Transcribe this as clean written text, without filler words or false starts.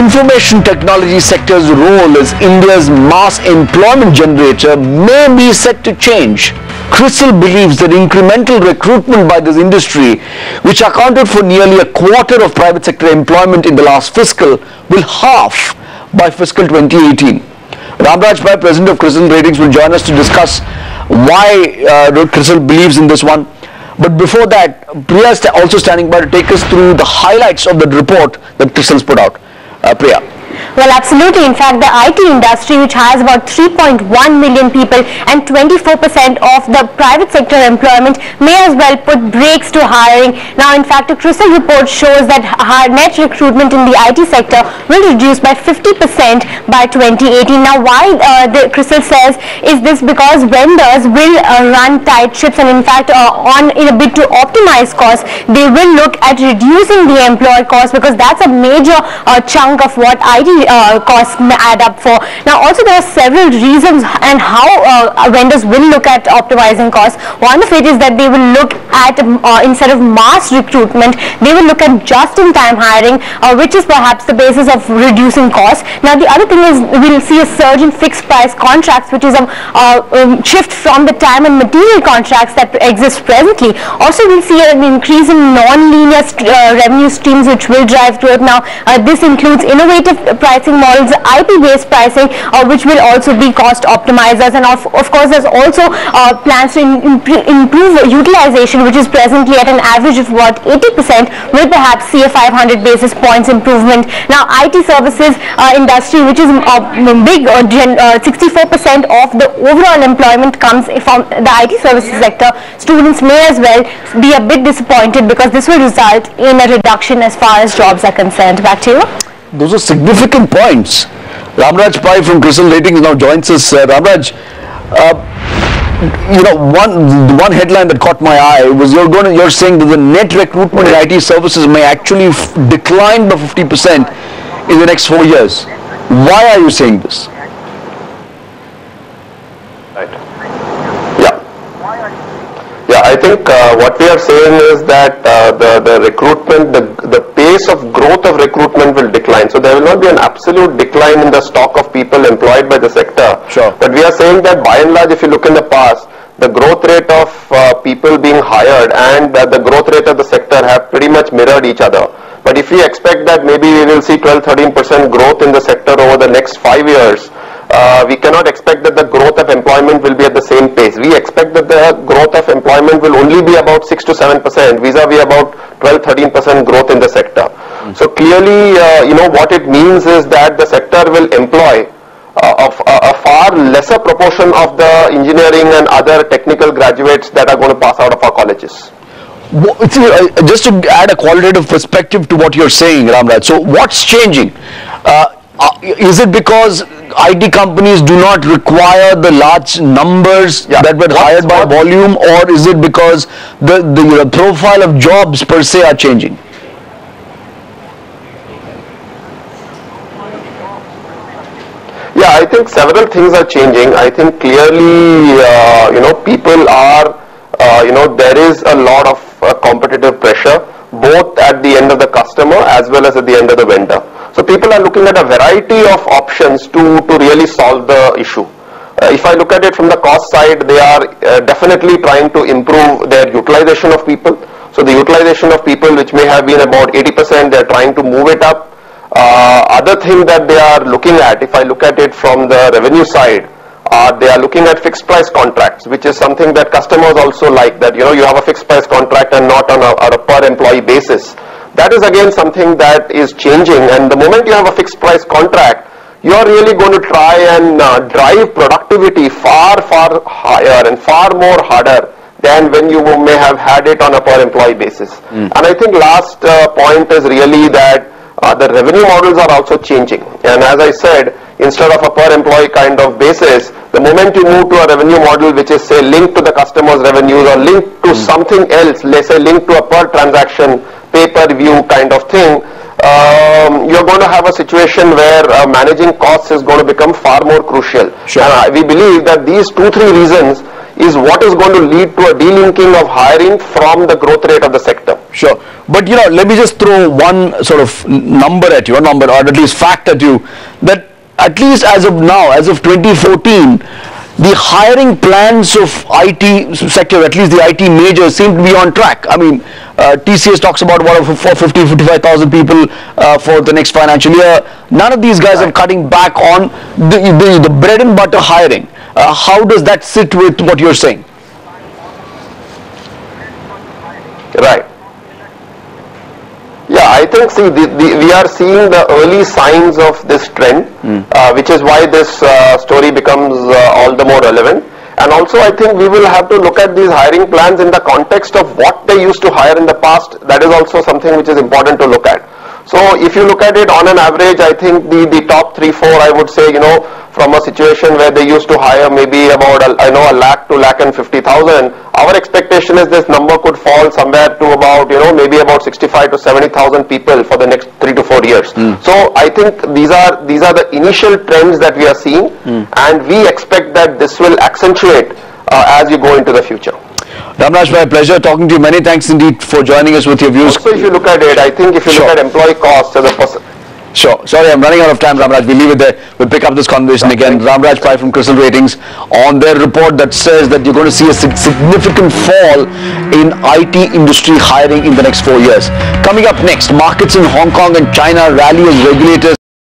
information technology sector's role as India's mass employment generator may be set to change. CRISIL believes that incremental recruitment by this industry, which accounted for nearly a quarter of private sector employment in the last fiscal, will halve by fiscal 2018. Ramraj Pai, President of CRISIL Ratings, will join us to discuss why CRISIL believes in this one. But before that, Priya is also standing by to take us through the highlights of the report that CRISIL's put out. Priya. Well, absolutely. In fact, the IT industry, which has about 3.1 million people and 24% of the private sector employment, may as well put brakes to hiring. Now, in fact, a CRISIL report shows that net recruitment in the IT sector will reduce by 50% by 2018. Now, why the CRISIL says is this because vendors will run tight ships, and in fact, in a bid to optimize costs, they will look at reducing the employee cost, because that's a major chunk of what IT costs may add up for. Now, also there are several reasons and how vendors will look at optimizing costs. One of it is that they will look at instead of mass recruitment, they will look at just-in-time hiring, which is perhaps the basis of reducing costs. Now, the other thing is we'll see a surge in fixed-price contracts, which is a shift from the time and material contracts that exist presently. Also, we'll see an increase in non-linear revenue streams, which will drive growth. Now, this includes innovative pricing models, IP-based pricing, which will also be cost optimizers, and of course there's also plans to improve utilization, which is presently at an average of about 80%, will perhaps see a 500 basis points improvement. Now, IT services industry, which is big, 64% of the overall employment comes from the IT services sector. Students may as well be a bit disappointed, because this will result in a reduction as far as jobs are concerned. Back to you. Those are significant points. Ramraj Pai from CRISIL Ratings now joins us. Ramraj, one headline that caught my eye was you're saying that the net recruitment in IT services may actually decline by 50% in the next 4 years. Why are you saying this? I think what we are saying is that the recruitment, the pace of growth of recruitment will decline. So there will not be an absolute decline in the stock of people employed by the sector. Sure. But we are saying that by and large, if you look in the past, the growth rate of people being hired and the growth rate of the sector have pretty much mirrored each other. But if we expect that maybe we will see 12-13% growth in the sector over the next 5 years, we cannot expect that the growth of employment will be at the same pace. We expect that the growth of employment will only be about 6 to 7% vis-a-vis about 12-13% growth in the sector. So clearly, what it means is that the sector will employ a far lesser proportion of the engineering and other technical graduates that are going to pass out of our colleges. Just to add a qualitative perspective to what you're saying, Ramraj, so what's changing? Is it because IT companies do not require the large numbers that were hired by volume, or is it because the profile of jobs per se are changing? Yeah, I think several things are changing. I think clearly, people are, there is a lot of competitive pressure, both at the end of the customer as well as at the end of the vendor. So people are looking at a variety of options to really solve the issue. If I look at it from the cost side, they are definitely trying to improve their utilization of people. So the utilization of people, which may have been about 80%, they are trying to move it up. Other thing that they are looking at, if I look at it from the revenue side, they are looking at fixed price contracts, which is something that customers also like, that you have a fixed price contract and not on a per employee basis. That is again something that is changing, and the moment you have a fixed price contract, you are really going to try and drive productivity far higher and far more harder than when you may have had it on a per employee basis. And I think last point is really that the revenue models are also changing, and as I said, instead of a per employee kind of basis, the moment you move to a revenue model which is, say, linked to the customer's revenues or linked to something else, let's say linked to a per transaction pay-per-view kind of thing, you're going to have a situation where managing costs is going to become far more crucial. Sure. And we believe that these 2-3 reasons is what is going to lead to a delinking of hiring from the growth rate of the sector. Sure. But let me just throw one sort of number at you, or at least fact at you, that at least as of now, as of 2014, the hiring plans of IT sector, at least the IT majors, seem to be on track. I mean, TCS talks about 55,000 people for the next financial year. None of these guys are cutting back on the bread and butter hiring. How does that sit with what you're saying? Right. Yeah, I think, see, we are seeing the early signs of this trend, which is why this story becomes all the more relevant. And also, I think we will have to look at these hiring plans in the context of what they used to hire in the past. That is also something which is important to look at. So, if you look at it on an average, I think the top 3-4, I would say, from a situation where they used to hire maybe about a lakh to 1,50,000, our expectation is this number could fall somewhere to about maybe about 65 to 70,000 people for the next 3 to 4 years. So I think these are the initial trends that we are seeing, and we expect that this will accentuate as you go into the future. Ramraj Pai, pleasure talking to you. Many thanks indeed for joining us with your views. Also, if you look at it, I think if you look at employee costs as a percent. Sure. Sorry, I'm running out of time, Ramraj. We'll leave it there. We'll pick up this conversation again. Ramraj Pai from CRISIL Ratings on their report that says that you're going to see a significant fall in IT industry hiring in the next 4 years. Coming up next, markets in Hong Kong and China rally as regulators